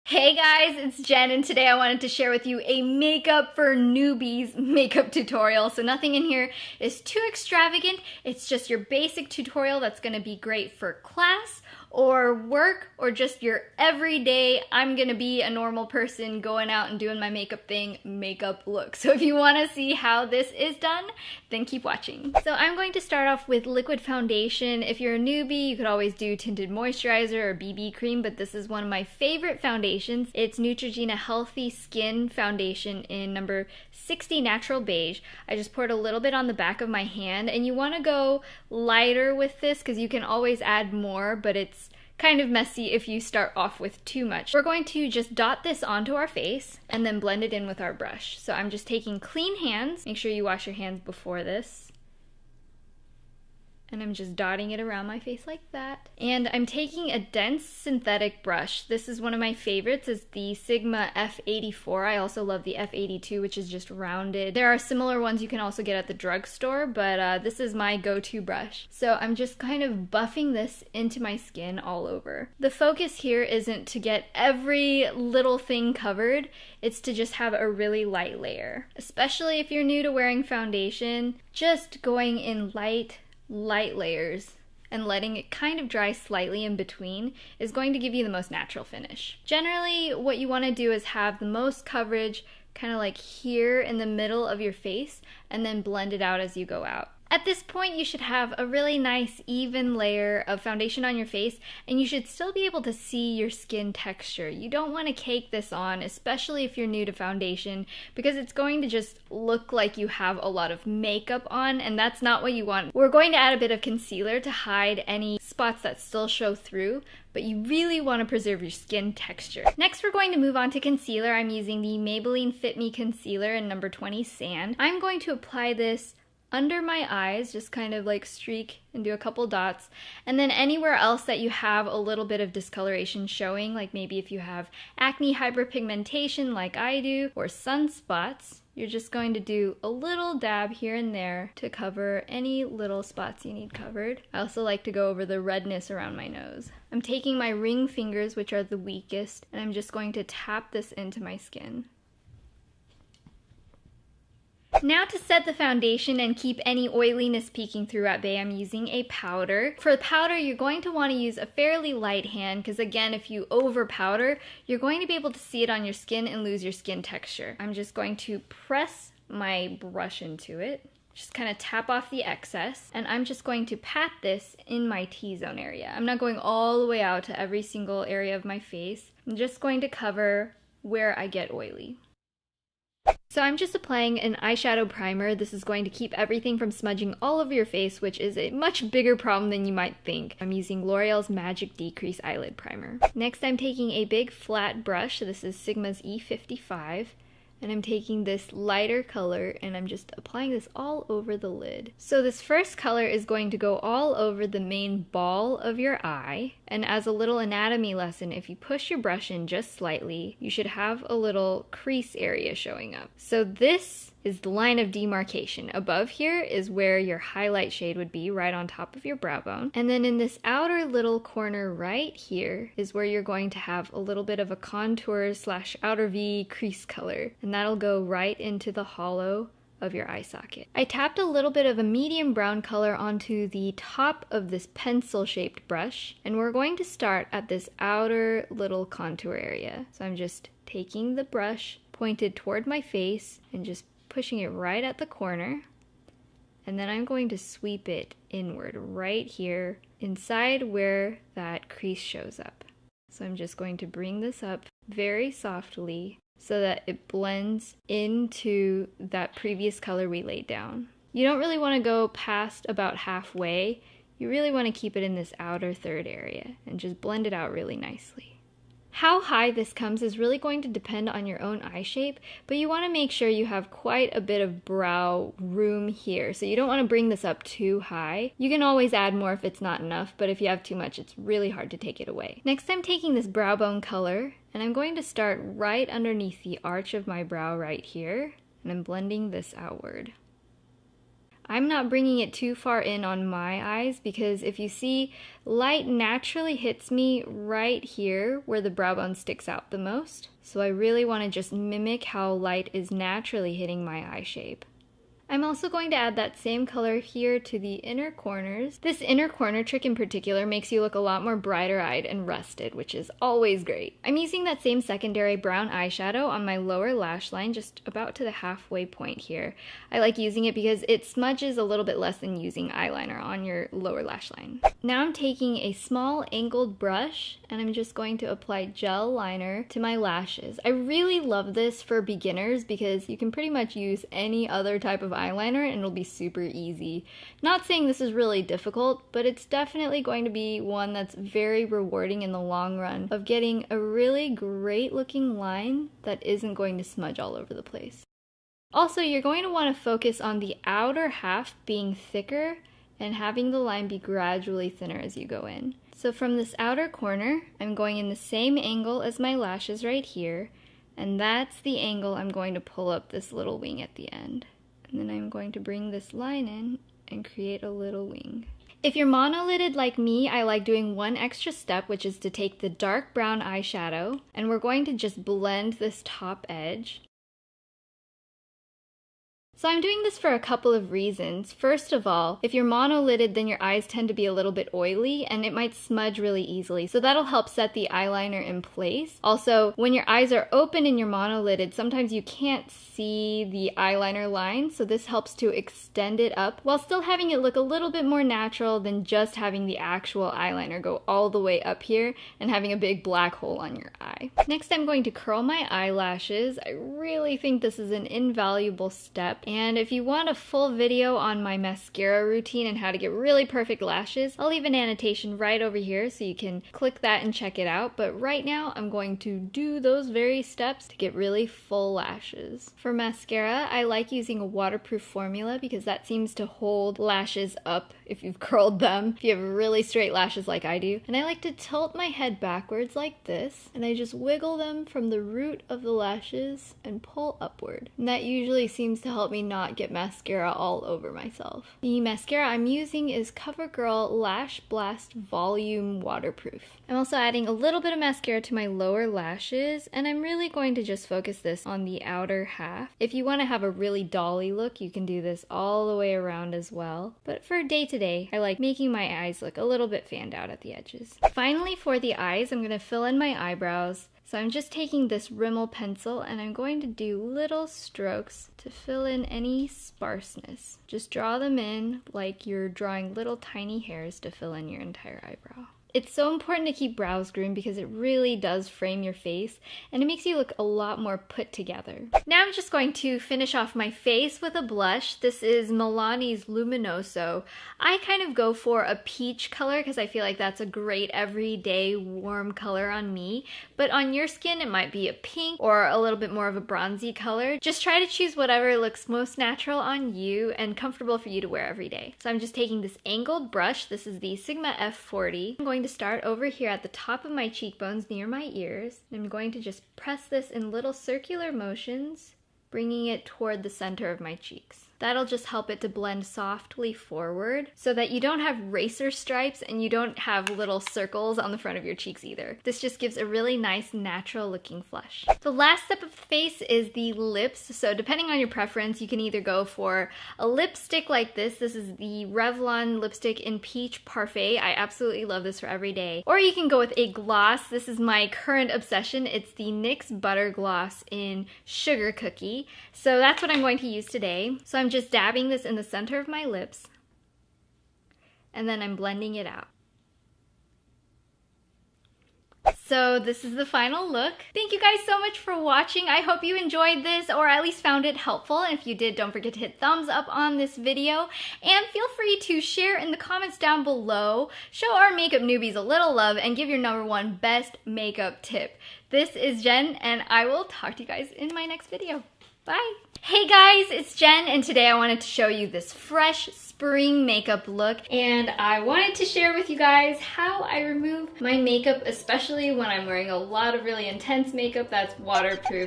Hey guys, it's Jen, and today I wanted to share with you a makeup for newbies makeup tutorial. So nothing in here is too extravagant. It's just your basic tutorial that's going to be great for class or work or just your everyday, I'm going to be a normal person going out and doing my makeup thing, makeup look. So if you want to see how this is done, then keep watching. So I'm going to start off with liquid foundation. If you're a newbie, you could always do tinted moisturizer or BB cream, but this is one of my favorite foundations. It's Neutrogena Healthy Skin Foundation in number 60 Natural Beige. I just poured a little bit on the back of my hand, and you want to go lighter with this because you can always add more, but it's kind of messy if you start off with too much. We're going to just dot this onto our face and then blend it in with our brush. So I'm just taking clean hands. Make sure you wash your hands before this. And I'm just dotting it around my face like that. And I'm taking a dense synthetic brush. This is one of my favorites, is the Sigma F84. I also love the F82, which is just rounded. There are similar ones you can also get at the drugstore, but this is my go-to brush. So I'm just kind of buffing this into my skin all over. The focus here isn't to get every little thing covered, it's to just have a really light layer. Especially if you're new to wearing foundation, just going in light layers and letting it kind of dry slightly in between is going to give you the most natural finish. Generally, what you want to do is have the most coverage kind of like here in the middle of your face and then blend it out as you go out. At this point, you should have a really nice even layer of foundation on your face, and you should still be able to see your skin texture. You don't want to cake this on, especially if you're new to foundation, because it's going to just look like you have a lot of makeup on, and that's not what you want. We're going to add a bit of concealer to hide any spots that still show through, but you really want to preserve your skin texture. Next, we're going to move on to concealer. I'm using the Maybelline Fit Me Concealer in number 20 Sand. I'm going to apply this under my eyes, just kind of like streak and do a couple dots, and then anywhere else that you have a little bit of discoloration showing, like maybe if you have acne hyperpigmentation like I do, or sunspots, you're just going to do a little dab here and there to cover any little spots you need covered. I also like to go over the redness around my nose. I'm taking my ring fingers, which are the weakest, and I'm just going to tap this into my skin. Now to set the foundation and keep any oiliness peeking through at bay, I'm using a powder. For the powder, you're going to want to use a fairly light hand because again, if you over powder, you're going to be able to see it on your skin and lose your skin texture. I'm just going to press my brush into it. Just kind of tap off the excess, and I'm just going to pat this in my T-zone area. I'm not going all the way out to every single area of my face. I'm just going to cover where I get oily. So I'm just applying an eyeshadow primer. This is going to keep everything from smudging all over your face, which is a much bigger problem than you might think. I'm using L'Oreal's Magic Decrease Eyelid Primer. Next, I'm taking a big flat brush. This is Sigma's E55. And I'm taking this lighter color and I'm just applying this all over the lid. So this first color is going to go all over the main ball of your eye. And as a little anatomy lesson, if you push your brush in just slightly, you should have a little crease area showing up. So this is the line of demarcation. Above here is where your highlight shade would be, right on top of your brow bone. And then in this outer little corner right here is where you're going to have a little bit of a contour / outer V crease color. And that'll go right into the hollow of your eye socket. I tapped a little bit of a medium brown color onto the top of this pencil-shaped brush, and we're going to start at this outer little contour area. So I'm just taking the brush pointed toward my face and just pushing it right at the corner, and then I'm going to sweep it inward right here inside where that crease shows up. So I'm just going to bring this up very softly so that it blends into that previous color we laid down. You don't really want to go past about halfway. You really want to keep it in this outer third area and just blend it out really nicely. How high this comes is really going to depend on your own eye shape, but you want to make sure you have quite a bit of brow room here. So you don't want to bring this up too high. You can always add more if it's not enough, but if you have too much, it's really hard to take it away. Next, I'm taking this brow bone color, and I'm going to start right underneath the arch of my brow right here, and I'm blending this outward. I'm not bringing it too far in on my eyes because if you see, light naturally hits me right here where the brow bone sticks out the most. So I really want to just mimic how light is naturally hitting my eye shape. I'm also going to add that same color here to the inner corners. This inner corner trick in particular makes you look a lot more brighter-eyed and rested, which is always great. I'm using that same secondary brown eyeshadow on my lower lash line, just about to the halfway point here. I like using it because it smudges a little bit less than using eyeliner on your lower lash line. Now I'm taking a small angled brush and I'm just going to apply gel liner to my lashes. I really love this for beginners because you can pretty much use any other type of eyeliner and it'll be super easy. Not saying this is really difficult, but it's definitely going to be one that's very rewarding in the long run of getting a really great looking line that isn't going to smudge all over the place. Also, you're going to want to focus on the outer half being thicker and having the line be gradually thinner as you go in. So from this outer corner, I'm going in the same angle as my lashes right here, and that's the angle I'm going to pull up this little wing at the end. And then I'm going to bring this line in and create a little wing. If you're monolidded like me, I like doing one extra step, which is to take the dark brown eyeshadow, and we're going to just blend this top edge. So I'm doing this for a couple of reasons. First of all, if you're monolidded, then your eyes tend to be a little bit oily and it might smudge really easily. So that'll help set the eyeliner in place. Also, when your eyes are open and you're monolidded, sometimes you can't see the eyeliner line. So this helps to extend it up while still having it look a little bit more natural than just having the actual eyeliner go all the way up here and having a big black hole on your eye. Next, I'm going to curl my eyelashes. I really think this is an invaluable step. And if you want a full video on my mascara routine and how to get really perfect lashes, I'll leave an annotation right over here so you can click that and check it out. But right now, I'm going to do those very steps to get really full lashes. For mascara, I like using a waterproof formula because that seems to hold lashes up if you've curled them, if you have really straight lashes like I do. And I like to tilt my head backwards like this, and I just wiggle them from the root of the lashes and pull upward. And that usually seems to help me not get mascara all over myself. The mascara I'm using is CoverGirl Lash Blast Volume Waterproof. I'm also adding a little bit of mascara to my lower lashes, and I'm really going to just focus this on the outer half. If you want to have a really dolly look, you can do this all the way around as well. But for day-to-day, I like making my eyes look a little bit fanned out at the edges. Finally, for the eyes, I'm going to fill in my eyebrows. So I'm just taking this Rimmel pencil and I'm going to do little strokes to fill in any sparseness. Just draw them in like you're drawing little tiny hairs to fill in your entire eyebrow. It's so important to keep brows groomed because it really does frame your face and it makes you look a lot more put together. Now I'm just going to finish off my face with a blush. This is Milani's Luminoso. I kind of go for a peach color because I feel like that's a great everyday warm color on me, but on your skin it might be a pink or a little bit more of a bronzy color. Just try to choose whatever looks most natural on you and comfortable for you to wear every day. So I'm just taking this angled brush. This is the Sigma F40. I'm going to start over here at the top of my cheekbones near my ears. I'm going to just press this in little circular motions, bringing it toward the center of my cheeks. That'll just help it to blend softly forward so that you don't have racer stripes and you don't have little circles on the front of your cheeks either. This just gives a really nice natural looking flush. The last step of the face is the lips. So depending on your preference, you can either go for a lipstick like this. This is the Revlon lipstick in Peach Parfait. I absolutely love this for every day. Or you can go with a gloss. This is my current obsession. It's the NYX Butter Gloss in Sugar Cookie. So that's what I'm going to use today. So I'm just dabbing this in the center of my lips, and then I'm blending it out. So this is the final look. Thank you guys so much for watching. I hope you enjoyed this or at least found it helpful. And if you did, don't forget to hit thumbs up on this video. And feel free to share in the comments down below. Show our makeup newbies a little love and give your #1 best makeup tip. This is Jen, and I will talk to you guys in my next video. Bye! Hey guys, it's Jen, and today I wanted to show you this fresh spring makeup look, and I wanted to share with you guys how I remove my makeup, especially when I'm wearing a lot of really intense makeup that's waterproof.